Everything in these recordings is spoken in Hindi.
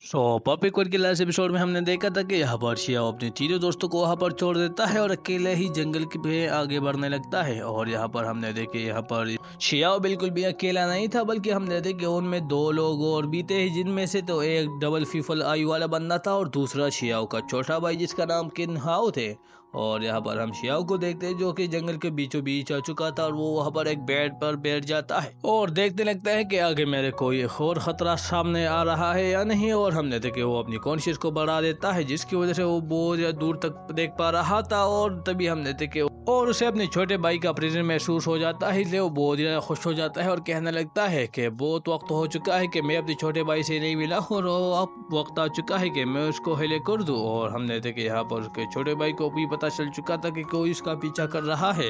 पपी कोड के लास्ट एपिसोड में हमने देखा था कि यहाँ पर शियाओ अपने तीनों दोस्तों को वहाँ पर छोड़ देता है और अकेले ही जंगल पे आगे बढ़ने लगता है। और यहाँ पर हमने देखे यहाँ पर शियाओ बिल्कुल भी अकेला नहीं था, बल्कि हमने देखे उनमें दो लोग और भी थे, जिनमें से तो एक डबल फीफल आयु वाला बंदा था और दूसरा शियाओ का छोटा भाई जिसका नाम किन हाओ थे। और यहाँ पर हम शियाओ को देखते हैं जो कि जंगल के बीचों बीच आ चुका था और वो वहाँ पर एक बेड पर बैठ जाता है और देखने लगता है कि आगे मेरे कोई और खतरा सामने आ रहा है या नहीं। और हमने देखे वो अपनी कॉन्शियस को बढ़ा देता है जिसकी वजह से वो बहुत दूर तक देख पा रहा था। और तभी हमने देखे और उसे अपने छोटे भाई का प्रेजेंस महसूस हो जाता है, इसलिए वो बहुत ज्यादा खुश हो जाता है और कहने लगता है कि बहुत वक्त हो चुका है कि मैं अपने छोटे भाई से नहीं मिला और अब वक्त आ चुका है कि मैं उसको हिले कर दूं। और हमने देखे यहाँ पर उसके छोटे भाई को भी पता चल चुका था कि कोई उसका पीछा कर रहा है,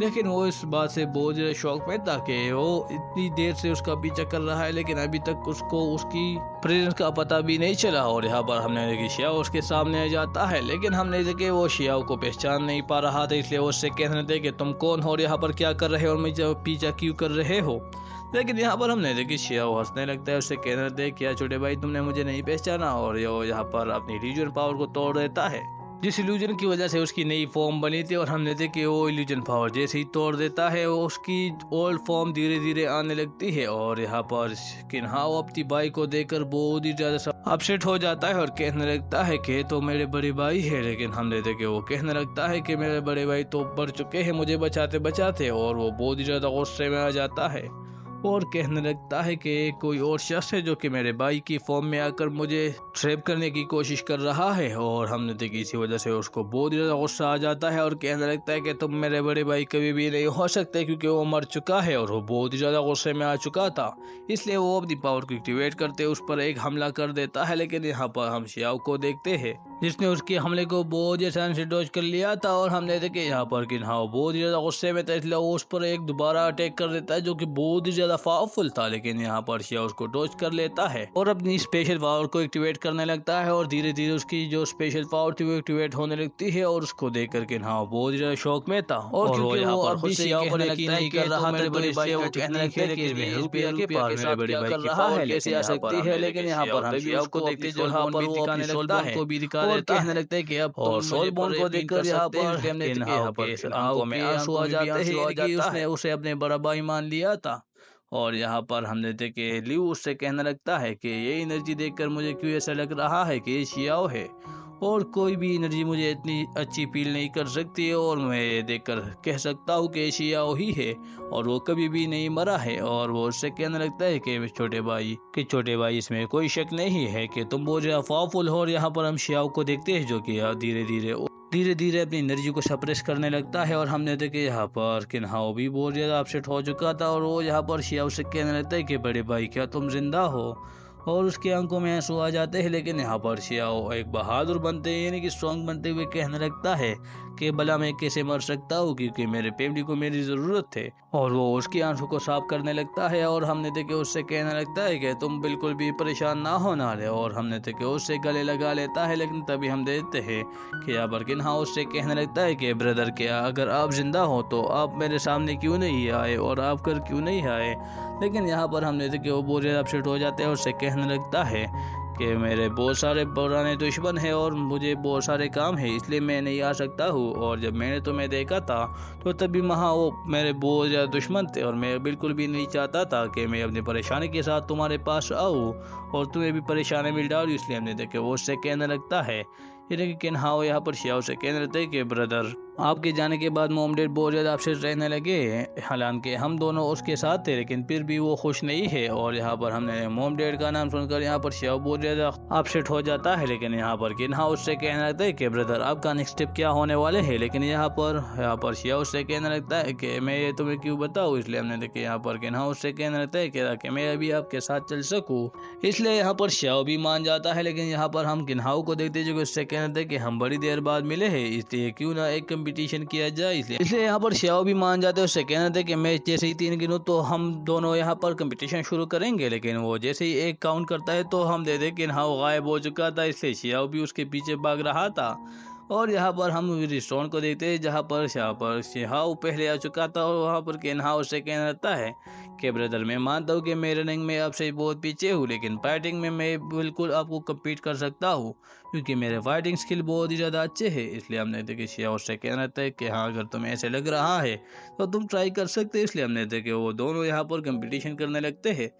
लेकिन वो इस बात से बहुत ज्यादा शौक में था कि वो इतनी देर से उसका पीछा कर रहा है लेकिन अभी तक उसको उसकी प्रेजेंस का पता भी नहीं चला। और यहाँ पर हमने देखी शियाओ उसके सामने आ जाता है, लेकिन हमने देखे वो शियाओ को पहचान नहीं पा रहा था, इसलिए उससे कहने थे कि तुम कौन हो और यहाँ पर क्या कर रहे हो और मुझे पीछा क्यों कर रहे हो। लेकिन यहाँ पर हमने देखी शियाओ हंसने लगता है, उससे कहने थे क्या छोटे भाई तुमने मुझे नहीं पहचाना। और वो यहाँ पर अपनी इल्यूजन पावर को तोड़ देता है, जिस इल्यूजन की वजह से उसकी नई फॉर्म बनी थी। और हमने देखी वो इल्यूजन पावर जैसे ही तोड़ देता है वो उसकी ओल्ड फॉर्म धीरे धीरे आने लगती है। और यहाँ पर किन्हाओ अपनी भाई को देखकर बहुत ही ज्यादा अपसेट हो जाता है और कहने लगता है कि तो मेरे बड़े भाई है। लेकिन हमने देखे वो कहने लगता है कि मेरे बड़े भाई तो बढ़ चुके हैं मुझे बचाते बचाते। और वो बहुत ही ज्यादा गुस्से में आ जाता है और कहने लगता है कि कोई और शख्स है जो कि मेरे भाई की फॉर्म में आकर मुझे ट्रैप करने की कोशिश कर रहा है। और हमने देखी इसी वजह से उसको बहुत ज़्यादा गुस्सा आ जाता है और कहने लगता है कि तुम मेरे बड़े भाई कभी भी नहीं हो सकते क्योंकि वो मर चुका है। और वो बहुत ही ज़्यादा गुस्से में आ चुका था, इसलिए वो अपनी पावर को एक्टिवेट करते उस पर एक हमला कर देता है। लेकिन यहाँ पर हम शियाओ को देखते हैं जिसने उसके हमले को बहुत आसानी से डॉज कर लिया था। और हमने देखे यहाँ पर किन्हाओ बहुत ज़्यादा गुस्से में था, इसलिए वो उस पर एक दोबारा अटैक कर देता है जो कि बहुत ही ज्यादा पावरफुल था। लेकिन यहाँ पर शिया उसको डॉज कर लेता है और अपनी स्पेशल पावर को एक्टिवेट करने लगता है और धीरे धीरे उसकी जो स्पेशल पावर थी वो एक्टिवेट होने लगती है। और उसको देख कर किन्हाओ बहुत ज्यादा शौक में था और क्योंकि वो अब भी शिया पर यकीन नहीं कर रहा था तो इसलिए वो कहने लगता है कि रुपया के पास मेरे बड़े भाई की पावर कैसे आ सकती है। लेकिन यहाँ पर हम शिया को देखते जो यहाँ पर वो अपनी सोल बोन को भी दिखा देता है, कहने लगता है कि अब और सोल बोन को देखकर यहाँ पर यहाँ पर आंखों में आंसू आ जाते हैं कि उसने उसे अपने बड़ा भाई मान लिया था। और यहाँ पर हमने देखे लियू उससे कहने लगता है कि ये एनर्जी देखकर मुझे क्यों ऐसा लग रहा है कि ये शियाओ है और कोई भी एनर्जी मुझे इतनी अच्छी फील नहीं कर सकती है और मैं ये देखकर कह सकता हूँ कि शियाओ ही है और वो कभी भी नहीं मरा है। और वो उससे कहने लगता है कि छोटे भाई इसमें कोई शक नहीं है कि तुम बहुत ज्यादा पावरफुल हो। और यहाँ पर हम शियाओ को देखते हैं जो कि धीरे धीरे अपनी एनर्जी को सप्रेस करने लगता है। और हमने देखे यहाँ पर किन्हाओ भी बहुत ज्यादा अपसेट हो चुका था और वो यहाँ पर शियाओ से कहने लगता है कि बड़े भाई क्या तुम जिंदा हो, और उसकी आंखों में आंसू आ जाते हैं। लेकिन यहाँ पर शियाओ एक बहादुर बनते हैं यानी कि स्ट्रॉन्ग बनते हुए कहने लगता है कि भला मैं कैसे मर सकता हूँ क्योंकि मेरे फैमिली को मेरी जरूरत है। और वो उसकी आंसू को साफ करने लगता है और हमने देखे उससे कहने लगता है कि तुम बिल्कुल भी परेशान ना होना रे। और हमने देखे उससे गले लगा लेता है, लेकिन तभी हम देखते हैं कि यहाँ पर किन्हाओ उससे कहने लगता है कि ब्रदर क्या अगर आप जिंदा हो तो आप मेरे सामने क्यों नहीं आए और आप कर क्यों नहीं आए। लेकिन यहाँ पर हमने देखे वो बहुत ज़्यादा अपसेट हो जाते हैं और उससे कहने लगता है कि मेरे बहुत सारे पुराने दुश्मन हैं और मुझे बहुत सारे काम है इसलिए मैं नहीं आ सकता हूँ। और जब मैंने तुम्हें देखा था तो तभी वहाँ वो मेरे बहुत ज़्यादा दुश्मन थे और मैं बिल्कुल भी नहीं चाहता था कि मैं अपनी परेशानी के साथ तुम्हारे पास आऊँ और तुम्हें भी परेशानी में डालूँ, इसलिए हमने देखे वो उससे कहने लगता है। लेकिन हाँ यहाँ पर शियाओ से कहने लगता है कि ब्रदर आपके जाने के बाद मोम डैड बहुत ज़्यादा अपसेट रहने लगे, हालांकि हम दोनों उसके साथ थे लेकिन फिर भी वो खुश नहीं है। और यहाँ पर हमने मोम डैड का नाम सुनकर यहाँ पर शियाओ बहुत ज़्यादा अपसेट हो जाता है। लेकिन यहाँ पर किन्हा उससे कहने लगता है कि ब्रदर आपका नेक्स्ट स्टेप क्या होने वाले है। लेकिन यहाँ पर शियाओ उससे कहने लगता है कि मैं ये तुम्हें क्यों बताऊँ, इसलिए हमने देखे यहाँ पर किन्हा उससे कहने लगता है कि मैं अभी आपके साथ चल सकूँ, इसलिए यहाँ पर शियाओ भी मान जाता है। लेकिन यहाँ पर हम किन्हाओ को देखते जो उससे कहने थे कि हम बड़ी देर बाद मिले हैं इसलिए क्यों ना एक कंपटीशन किया जाए। इसलिए यहाँ पर शियाओ भी मान जाते हैं, उससे कहना था कि मैं जैसे ही 3 गिनूं तो हम दोनों यहाँ पर कंपटीशन शुरू करेंगे। लेकिन वो जैसे ही 1 काउंट करता है तो हम दे दे कि हाँ गायब हो चुका था, इसलिए शियाओ भी उसके पीछे भाग रहा था। और यहाँ पर हम रिस्टोन को देखते हैं जहाँ पर शिहाओ पहले आ चुका था और वहाँ पर केन्हा उससे कहना रहता है कि ब्रदर मैं मानता हूँ कि मैं रनिंग में आपसे बहुत पीछे हूँ, लेकिन फाइटिंग में मैं बिल्कुल आपको कम्पीट कर सकता हूँ क्योंकि मेरे फाइटिंग स्किल बहुत ही ज़्यादा अच्छे हैं। इसलिए हमने देखिए शिया उससे कहना था कि हाँ अगर तुम्हें ऐसे लग रहा है तो तुम ट्राई कर सकते हो। इसलिए हमने देखे वो दोनों यहाँ पर कंपटीशन करने लगते हैं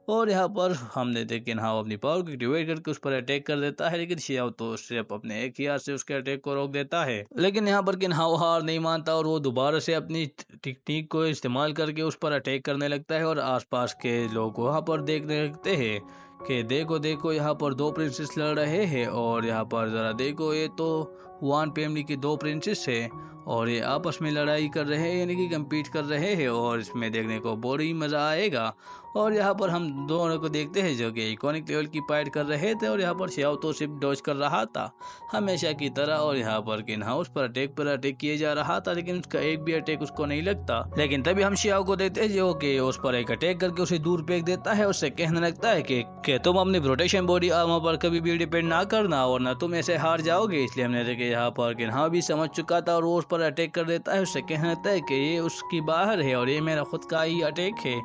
और यहाँ पर हमने देखे हाँ अपनी पावर को एक्टिवेट करके उस पर अटैक कर देता है, लेकिन शियाओ तो सिर्फ अपने एक ही हाथ से उसके अटैक को रोक देता है। लेकिन यहाँ पर किन्हाओ हार नहीं मानता और वो दोबारा से अपनी टेक्निक को इस्तेमाल करके उस पर अटैक करने लगता है और आसपास के लोग वहाँ पर देखने लगते हैं कि देखो देखो यहाँ पर दो प्रिंसेस लड़ रहे हैं और यहाँ पर ज़रा देखो ये तो वान फैमिली की दो प्रिंसेस है और ये आपस में लड़ाई कर रहे हैं यानी कि कम्पीट कर रहे हैं और इसमें देखने को बहुत ही मज़ा आएगा। और यहाँ पर हम दोनों को देखते हैं जो कि इकोनिक लेवल की फाइट कर रहे थे और यहाँ पर शियाओ तो सिर्फ डॉज कर रहा था हमेशा की तरह और यहाँ पर किन हाउस पर अटैक किए जा रहा था, लेकिन उसका एक भी अटैक उसको नहीं लगता। लेकिन तभी हम शियाओ को देखते हैं जो कि उस पर एक अटैक करके उसे दूर फेंक देता है, उससे कहने लगता है कि तुम अपनी प्रोटेक्शन बॉडी आर्मर पर कभी भी डिपेंड ना करना और ना तुम ऐसे हार जाओगे। इसलिए हमने देखे यहाँ पर किन्हा भी समझ चुका था और वो उस पर अटैक कर देता है, उससे कहने लगता है कि ये उसकी बाहर है और ये मेरा खुद का ही अटैक है।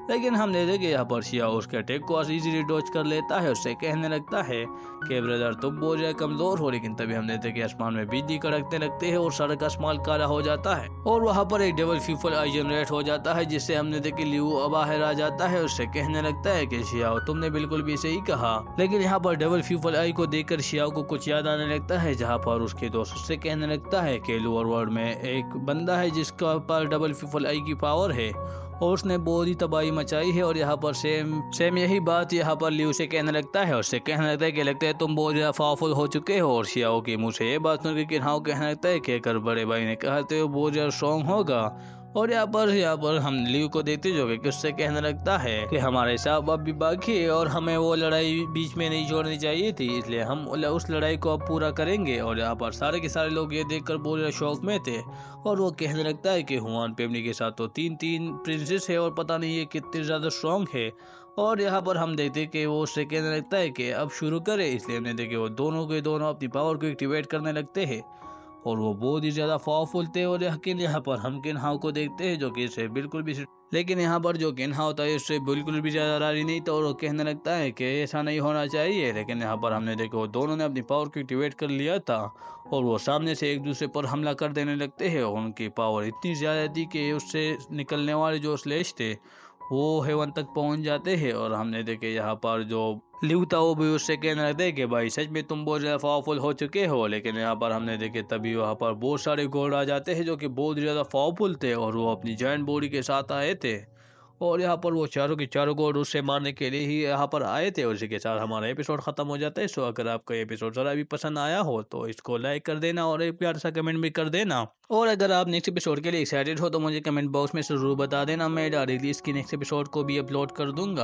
लेकिन हमने देखे यहाँ पर शियाओ उसके अटैक को इजीली डॉज कर लेता है, उससे कहने लगता है कि ब्रदर तुम बहुत ज़्यादा कमजोर हो। लेकिन तभी हमने देखे आसमान में बिजली कड़कने लगते हैं और सड़क आसमान काला हो जाता है और वहाँ पर एक डबल फीफल आई जनरेट हो जाता है, जिससे हमने देखे लियो बाहर आ जाता है, उससे कहने लगता है कि शियाओ तुमने बिल्कुल भी सही कहा। लेकिन यहाँ पर डबल फीफल आई को देखकर शियाओ को कुछ याद आने लगता है, जहाँ पर उसके दोस्त उससे कहने लगता है कि लोअर वर्ल्ड में एक बंदा है जिसका पास डबल फीफल आई की पावर है और उसने बहुत ही तबाही मचाई है। और यहाँ पर सेम यही बात यहाँ पर लियू से कहने लगता है, उससे कहने लगता है कि लगता है तुम बहुत ज़्यादा पावरफुल हो चुके हो। और शियाओ के मुँह से ये बात सुन के किन्हाओ कहने लगता है कि अगर बड़े भाई ने कहा तो बहुत ज़्यादा स्ट्रॉन्ग होगा। और यहाँ पर हम लियू को देखते जो कि उससे कहने लगता है कि हमारे साथ अब भी बाकी है और हमें वो लड़ाई बीच में नहीं छोड़नी चाहिए थी, इसलिए हम उस लड़ाई को अब पूरा करेंगे। और यहाँ पर सारे के सारे लोग ये देखकर बहुत ज़्यादा शौक में थे और वो कहने लगता है कि हुआन फैमिली के साथ तो तीन तीन प्रिंसेस है और पता नहीं ये कितने ज़्यादा स्ट्रॉन्ग है। और यहाँ पर हम देखते कि वो उससे कहने लगता है कि अब शुरू करें। इसलिए हमने देखे वो दोनों के दोनों अपनी पावर को एक्टिवेट करने लगते हैं और वो बहुत ही ज़्यादा पावरफुल थे। और लेकिन यहाँ पर हम किन्हाओ को देखते हैं जो कि इसे बिल्कुल भी लेकिन यहाँ पर जो किन्हाओ होता है इससे बिल्कुल भी ज़्यादा राजी नहीं था और वो कहने लगता है कि ऐसा नहीं होना चाहिए। लेकिन यहाँ पर हमने देखा वो दोनों ने अपनी पावर को एक्टिवेट कर लिया था और वो सामने से एक दूसरे पर हमला कर देने लगते हैं और उनकी पावर इतनी ज़्यादा थी कि उससे निकलने वाले जो स्लेश थे वो हेवन तक पहुंच जाते हैं। और हमने देखे यहाँ पर जो लिव था वो भी उससे कहने लगते हैं कि भाई सच में तुम बहुत ज़्यादा पावरफुल हो चुके हो। लेकिन यहाँ पर हमने देखे तभी वहाँ पर बहुत सारे गॉड आ जाते हैं जो कि बहुत ज़्यादा पावरफुल थे और वो अपनी जॉइंट बॉडी के साथ आए थे और यहाँ पर वो चारों के चारों गॉड उससे मारने के लिए ही यहाँ पर आए थे। और इसी के साथ हमारा एपिसोड खत्म हो जाता है। सो अगर आपका एपिसोड ज़रा भी पसंद आया हो तो इसको लाइक कर देना और एक प्यार सा कमेंट भी कर देना। और अगर आप नेक्स्ट एपिसोड के लिए एक्साइटेड हो तो मुझे कमेंट बॉक्स में ज़रूर बता देना, मैं डायरेक्टली इसकी नेक्स्ट एपिसोड को भी अपलोड कर दूंगा।